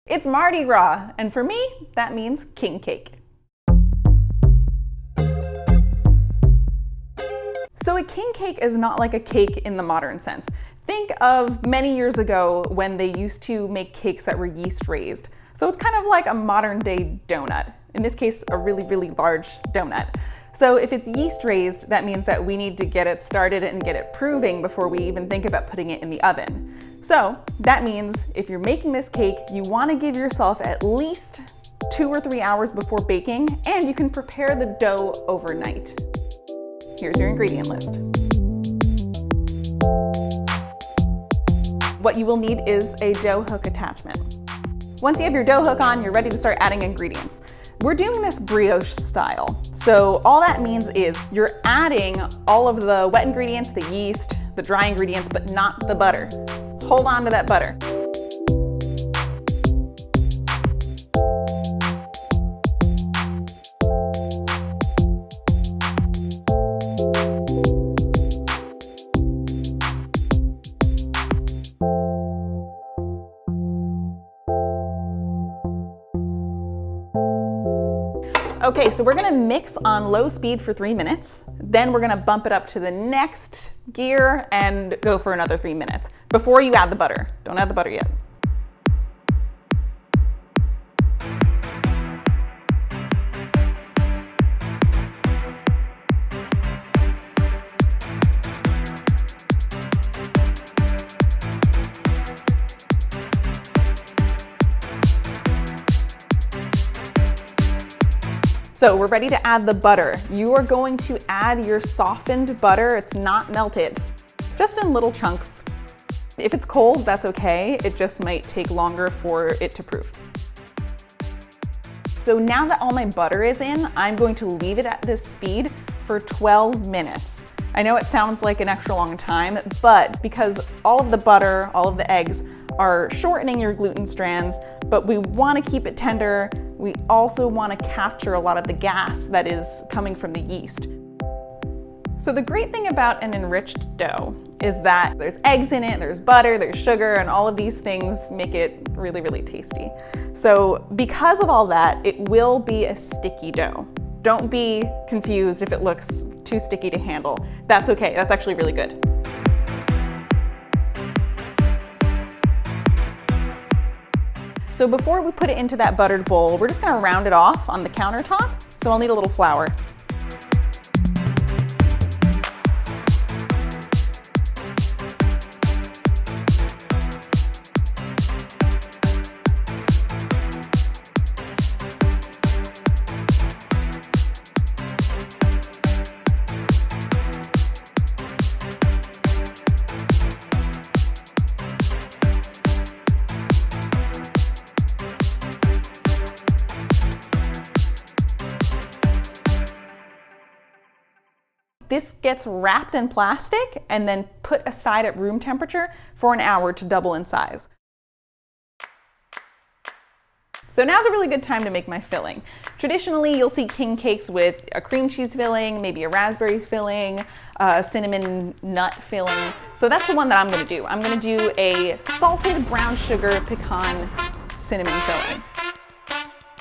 It's Mardi Gras, and for me, that means king cake. So a king cake is not like a cake in the modern sense. Think of many years ago when they used to make cakes that were yeast raised. So it's kind of like a modern day donut. In this case, a really, really large donut. So if it's yeast raised, that means that we need to get it started and get it proving before we even think about putting it in the oven. So that means if you're making this cake, you want to give yourself at least 2 or 3 hours before baking, and you can prepare the dough overnight. Here's your ingredient list. What you will need is a dough hook attachment. Once you have your dough hook on, you're ready to start adding ingredients. We're doing this brioche style. So all that means is you're adding all of the wet ingredients, the yeast, the dry ingredients, but not the butter. Hold on to that butter. Okay, so we're gonna mix on low speed for 3 minutes. Then we're gonna bump it up to the next gear and go for another 3 minutes before you add the butter. Don't add the butter yet. So we're ready to add the butter. You are going to add your softened butter. It's not melted, just in little chunks. If it's cold, that's okay. It just might take longer for it to proof. So now that all my butter is in, I'm going to leave it at this speed for 12 minutes. I know it sounds like an extra long time, but because all of the butter, all of the eggs are shortening your gluten strands, but we want to keep it tender. We also want to capture a lot of the gas that is coming from the yeast. So the great thing about an enriched dough is that there's eggs in it, there's butter, there's sugar, and all of these things make it really, really tasty. So because of all that, it will be a sticky dough. Don't be confused if it looks too sticky to handle. That's okay, that's actually really good. So before we put it into that buttered bowl, we're just gonna round it off on the countertop. So I'll need a little flour. This gets wrapped in plastic and then put aside at room temperature for an hour to double in size. So now's a really good time to make my filling. Traditionally, you'll see king cakes with a cream cheese filling, maybe a raspberry filling, a cinnamon nut filling. So that's the one that I'm gonna do. I'm gonna do a salted brown sugar pecan cinnamon filling.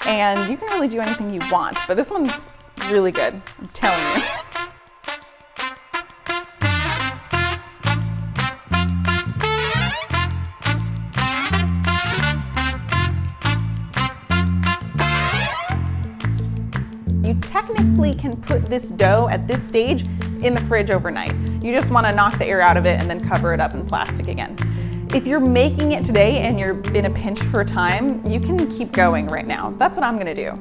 And you can really do anything you want, but this one's really good, I'm telling you. You technically can put this dough at this stage in the fridge overnight. You just want to knock the air out of it and then cover it up in plastic again. If you're making it today and you're in a pinch for time, you can keep going right now. That's what I'm going to do.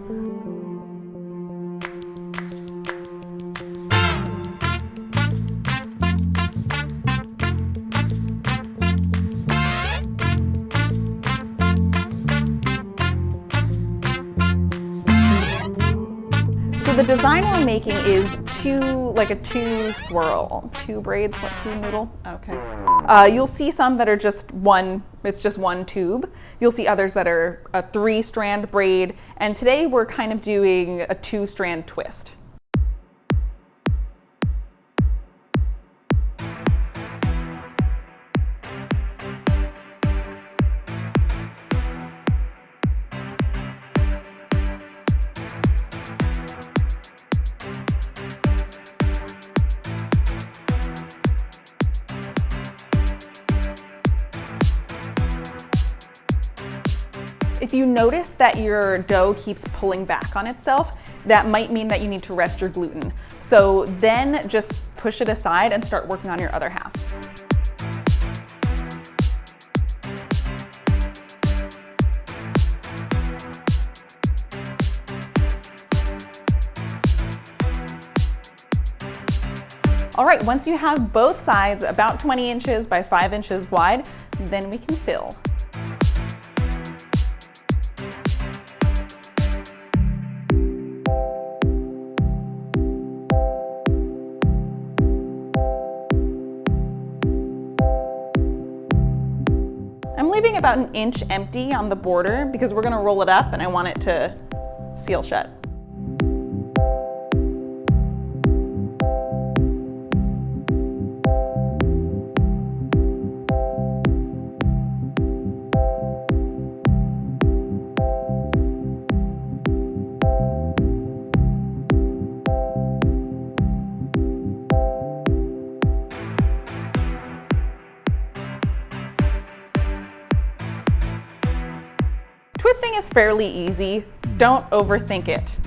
So the design we're making is like a two braids, two noodle? Okay. You'll see some that are just one, it's just one tube. You'll see others that are a 3-strand braid. And today we're kind of doing a 2-strand twist. If you notice that your dough keeps pulling back on itself, that might mean that you need to rest your gluten. So then just push it aside and start working on your other half. All right, once you have both sides about 20 inches by 5 inches wide, then we can fill. I'm leaving about an inch empty on the border because we're gonna roll it up and I want it to seal shut. Twisting is fairly easy. Don't overthink it.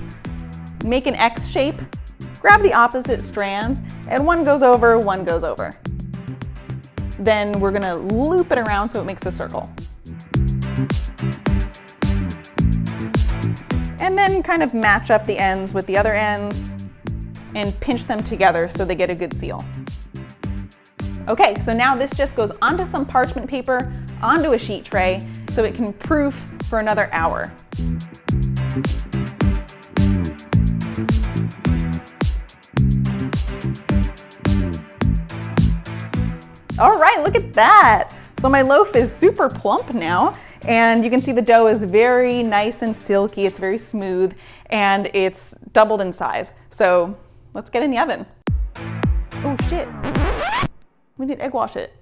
Make an X shape, grab the opposite strands, and one goes over, one goes over. Then we're gonna loop it around so it makes a circle. And then kind of match up the ends with the other ends and pinch them together so they get a good seal. Okay, so now this just goes onto some parchment paper, onto a sheet tray, so it can proof for another hour. All right, look at that. So my loaf is super plump now, and you can see the dough is very nice and silky. It's very smooth, and it's doubled in size. So let's get in the oven. Oh shit. We need to egg wash it.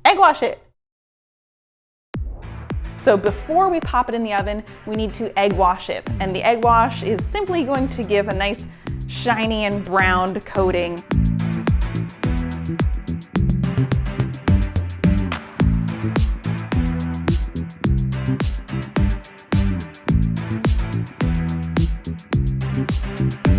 Egg wash it. So before we pop it in the oven, we need to egg wash it. And the egg wash is simply going to give a nice shiny and browned coating.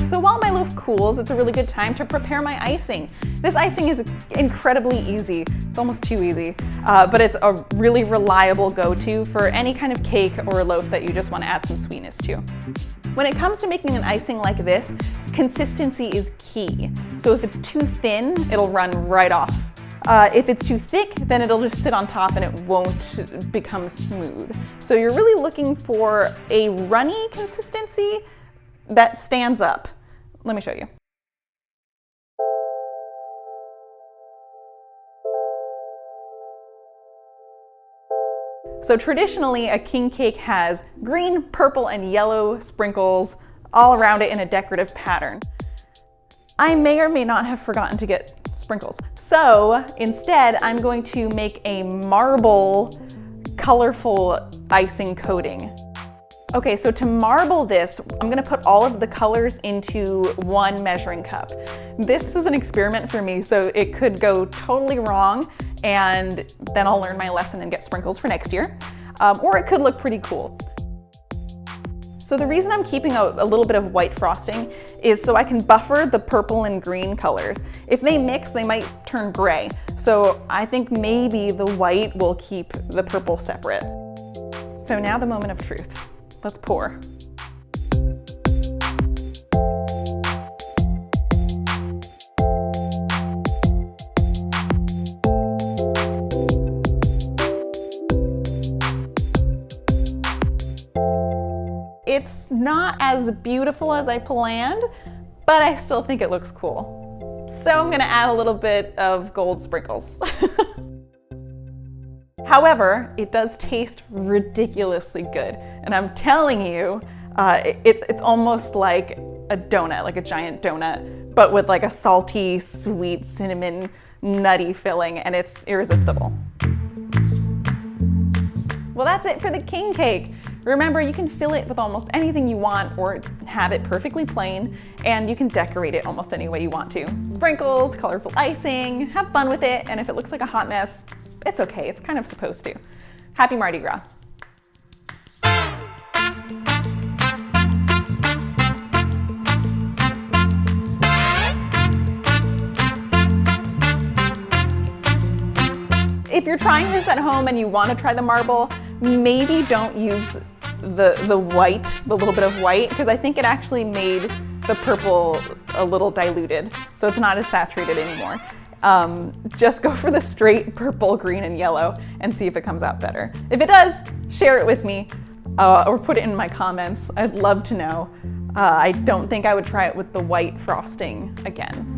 So while my loaf cools, it's a really good time to prepare my icing. This icing is incredibly easy. It's almost too easy, but it's a really reliable go-to for any kind of cake or a loaf that you just want to add some sweetness to. When it comes to making an icing like this, consistency is key. So if it's too thin, it'll run right off. If it's too thick, then it'll just sit on top and it won't become smooth. So you're really looking for a runny consistency that stands up. Let me show you. So traditionally, a king cake has green, purple, and yellow sprinkles all around it in a decorative pattern. I may or may not have forgotten to get sprinkles. So instead, I'm going to make a marble, colorful icing coating. Okay, so to marble this, I'm gonna put all of the colors into one measuring cup. This is an experiment for me, so it could go totally wrong, and then I'll learn my lesson and get sprinkles for next year. Or it could look pretty cool. So the reason I'm keeping a little bit of white frosting is so I can buffer the purple and green colors. If they mix, they might turn gray. So I think maybe the white will keep the purple separate. So now the moment of truth. Let's pour. It's not as beautiful as I planned, but I still think it looks cool. So I'm gonna add a little bit of gold sprinkles. However, it does taste ridiculously good. And I'm telling you, it's almost like a donut, like a giant donut, but with like a salty, sweet, cinnamon, nutty filling, and it's irresistible. Well, that's it for the king cake. Remember, you can fill it with almost anything you want or have it perfectly plain, and you can decorate it almost any way you want to. Sprinkles, colorful icing, have fun with it, and if it looks like a hot mess, it's okay, it's kind of supposed to. Happy Mardi Gras. if you're trying this at home and you want to try the marble, maybe don't use the white, the little bit of white, because I think it actually made the purple a little diluted, so it's not as saturated anymore. Just go for the straight purple, green, and yellow and see if it comes out better. If it does, share it with me or put it in my comments. I'd love to know. I don't think I would try it with the white frosting again.